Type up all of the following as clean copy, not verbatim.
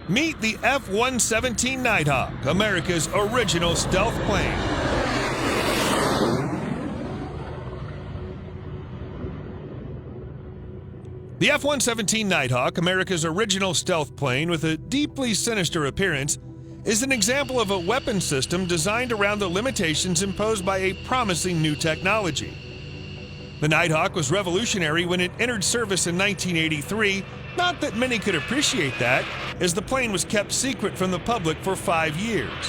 Meet the F-117 Nighthawk, America's original stealth plane. The F-117 Nighthawk, America's original stealth plane with a deeply sinister appearance, is an example of a weapon system designed around the limitations imposed by a promising new technology. The Nighthawk was revolutionary when it entered service in 1983, not that many could appreciate that, as the plane was kept secret from the public for 5 years.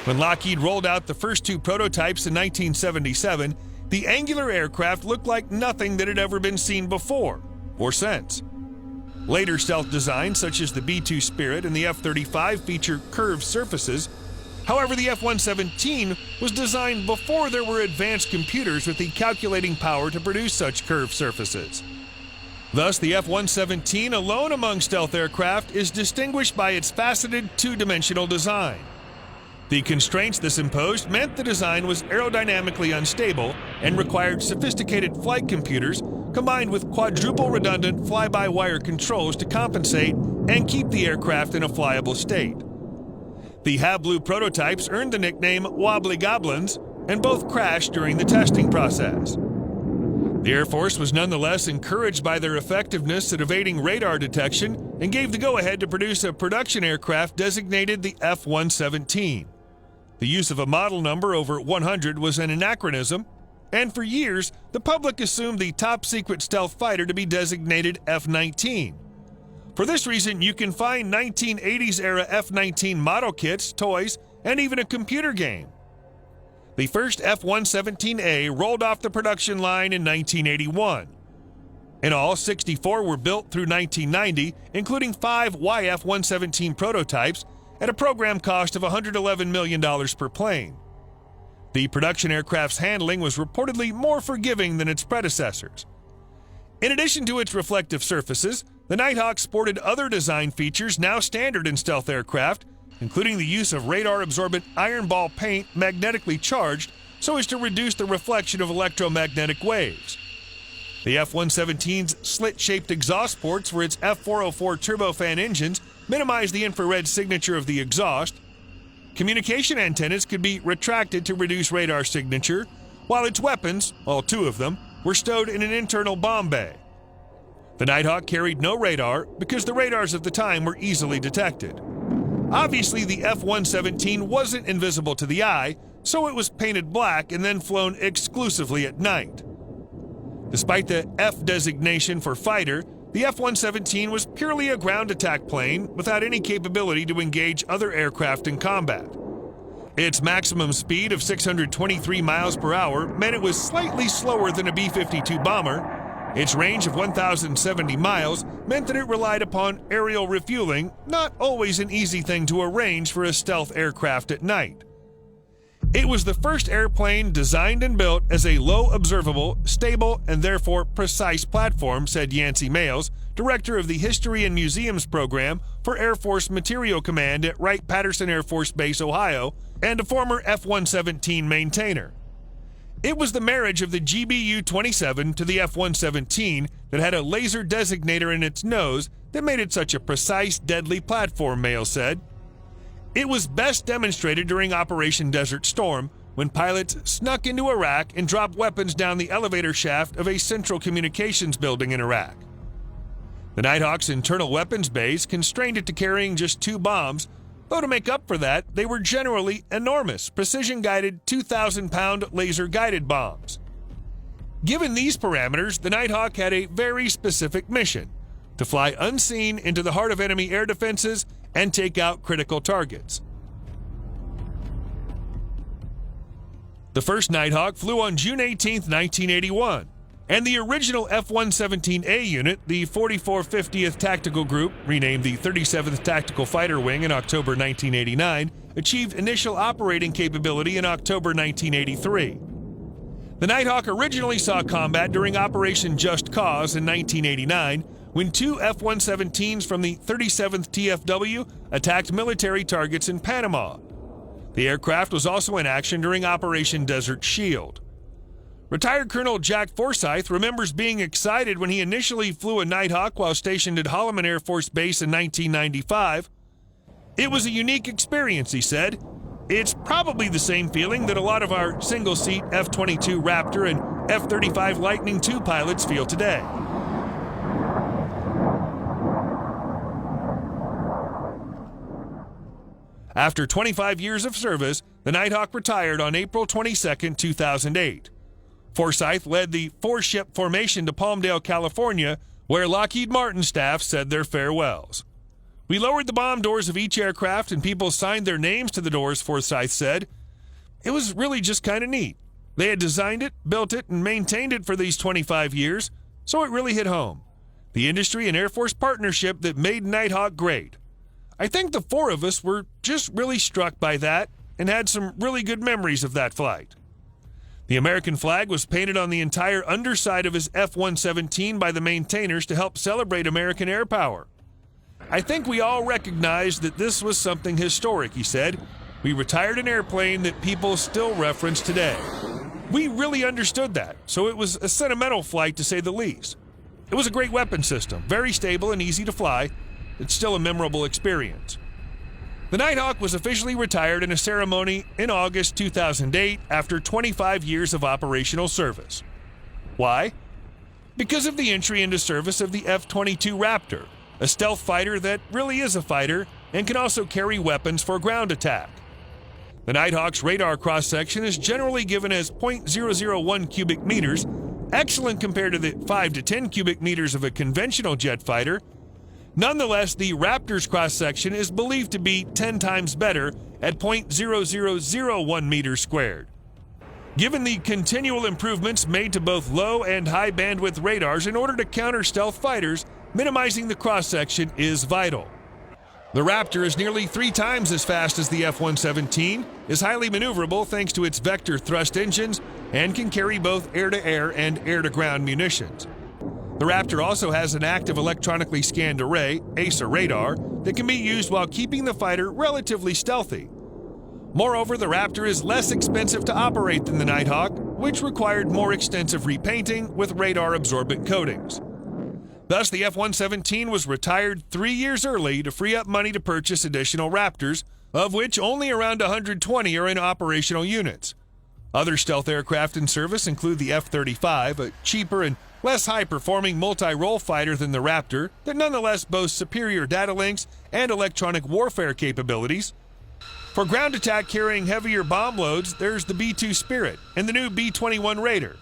When Lockheed rolled out the first two prototypes in 1977, the angular aircraft looked like nothing that had ever been seen before or since. Later stealth designs, such as the B-2 Spirit and the F-35, feature curved surfaces. However, the F-117 was designed before there were advanced computers with the calculating power to produce such curved surfaces. Thus, the F-117, alone among stealth aircraft, is distinguished by its faceted two-dimensional design. The constraints this imposed meant the design was aerodynamically unstable and required sophisticated flight computers combined with quadruple redundant fly-by-wire controls to compensate and keep the aircraft in a flyable state. The Blue prototypes earned the nickname Wobbly Goblins, and both crashed during the testing process. The Air Force was nonetheless encouraged by their effectiveness at evading radar detection and gave the go-ahead to produce a production aircraft designated the F-117. The use of a model number over 100 was an anachronism, and for years, the public assumed the top-secret stealth fighter to be designated F-19. For this reason, you can find 1980s-era F-19 model kits, toys, and even a computer game. The first F-117A rolled off the production line in 1981. In all, 64 were built through 1990, including 5 YF-117 prototypes at a program cost of $111 million per plane. The production aircraft's handling was reportedly more forgiving than its predecessors. In addition to its reflective surfaces, the Nighthawk sported other design features now standard in stealth aircraft, including the use of radar-absorbent iron ball paint magnetically charged so as to reduce the reflection of electromagnetic waves. The F-117's slit-shaped exhaust ports for its F-404 turbofan engines minimized the infrared signature of the exhaust. Communication antennas could be retracted to reduce radar signature, while its weapons, all 2 of them, were stowed in an internal bomb bay. The Nighthawk carried no radar because the radars of the time were easily detected. Obviously, the F-117 wasn't invisible to the eye, so it was painted black and then flown exclusively at night. Despite the F designation for fighter, the F-117 was purely a ground attack plane without any capability to engage other aircraft in combat. Its maximum speed of 623 miles per hour meant it was slightly slower than a B-52 bomber. Its range of 1,070 miles meant that it relied upon aerial refueling, not always an easy thing to arrange for a stealth aircraft at night. It was the first airplane designed and built as a low-observable, stable, and therefore precise platform, said Yancey Mayles, director of the History and Museums Program for Air Force Materiel Command at Wright-Patterson Air Force Base, Ohio, and a former F-117 maintainer. It was the marriage of the GBU-27 to the F-117 that had a laser designator in its nose that made it such a precise, deadly platform, Mayles said. It was best demonstrated during Operation Desert Storm, when pilots snuck into Iraq and dropped weapons down the elevator shaft of a central communications building in Iraq. The Nighthawk's internal weapons bays constrained it to carrying just 2 bombs, though to make up for that, they were generally enormous, precision-guided 2,000-pound laser-guided bombs. Given these parameters, the Nighthawk had a very specific mission: to fly unseen into the heart of enemy air defenses and take out critical targets. The first Nighthawk flew on June 18, 1981, and the original F-117A unit, the 4450th Tactical Group, renamed the 37th Tactical Fighter Wing in October 1989, achieved initial operating capability in October 1983. The Nighthawk originally saw combat during Operation Just Cause in 1989, when 2 F-117s from the 37th TFW attacked military targets in Panama. The aircraft was also in action during Operation Desert Shield. Retired Colonel Jack Forsyth remembers being excited when he initially flew a Nighthawk while stationed at Holloman Air Force Base in 1995. It was a unique experience, he said. It's probably the same feeling that a lot of our single-seat F-22 Raptor and F-35 Lightning II pilots feel today. After 25 years of service, the Nighthawk retired on April 22, 2008. Forsyth led the four-ship formation to Palmdale, California, where Lockheed Martin staff said their farewells. "We lowered the bomb doors of each aircraft and people signed their names to the doors," Forsyth said. "It was really just kind of neat. They had designed it, built it, and maintained it for these 25 years, so it really hit home. The industry and Air Force partnership that made Nighthawk great. I think the four of us were just really struck by that and had some really good memories of that flight." The American flag was painted on the entire underside of his F-117 by the maintainers to help celebrate American air power. "I think we all recognized that this was something historic," he said. "We retired an airplane that people still reference today. We really understood that, so it was a sentimental flight to say the least. It was a great weapon system, very stable and easy to fly. It's still a memorable experience." The Nighthawk was officially retired in a ceremony in August 2008 after 25 years of operational service. Why? Because of the entry into service of the F-22 Raptor, a stealth fighter that really is a fighter and can also carry weapons for ground attack. The Nighthawk's radar cross-section is generally given as 0.001 cubic meters, excellent compared to the 5 to 10 cubic meters of a conventional jet fighter. Nonetheless, the Raptor's cross-section is believed to be 10 times better at 0.0001 meters squared. Given the continual improvements made to both low and high bandwidth radars in order to counter stealth fighters, minimizing the cross-section is vital. The Raptor is nearly 3 times as fast as the F-117, is highly maneuverable thanks to its vector thrust engines, and can carry both air-to-air and air-to-ground munitions. The Raptor also has an active electronically scanned array, ACER radar, that can be used while keeping the fighter relatively stealthy. Moreover, the Raptor is less expensive to operate than the Nighthawk, which required more extensive repainting with radar-absorbent coatings. Thus, the F-117 was retired 3 years early to free up money to purchase additional Raptors, of which only around 120 are in operational units. Other stealth aircraft in service include the F-35, a cheaper and less high-performing multi-role fighter than the Raptor that nonetheless boasts superior data links and electronic warfare capabilities. For ground attack carrying heavier bomb loads, there's the B-2 Spirit and the new B-21 Raider.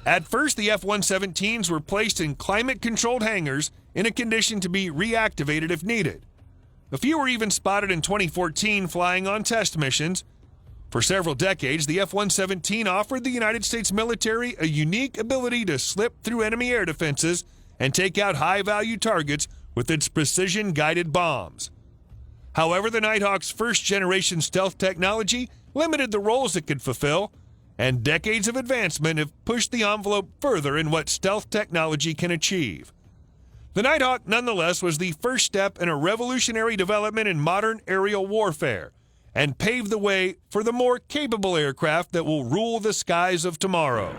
At first, the F-117s were placed in climate-controlled hangars in a condition to be reactivated if needed. A few were even spotted in 2014 flying on test missions. For several decades, the F-117 offered the United States military a unique ability to slip through enemy air defenses and take out high-value targets with its precision-guided bombs. However, the Nighthawk's first-generation stealth technology limited the roles it could fulfill, and decades of advancement have pushed the envelope further in what stealth technology can achieve. The Nighthawk, nonetheless, was the first step in a revolutionary development in modern aerial warfare, and paved the way for the more capable aircraft that will rule the skies of tomorrow.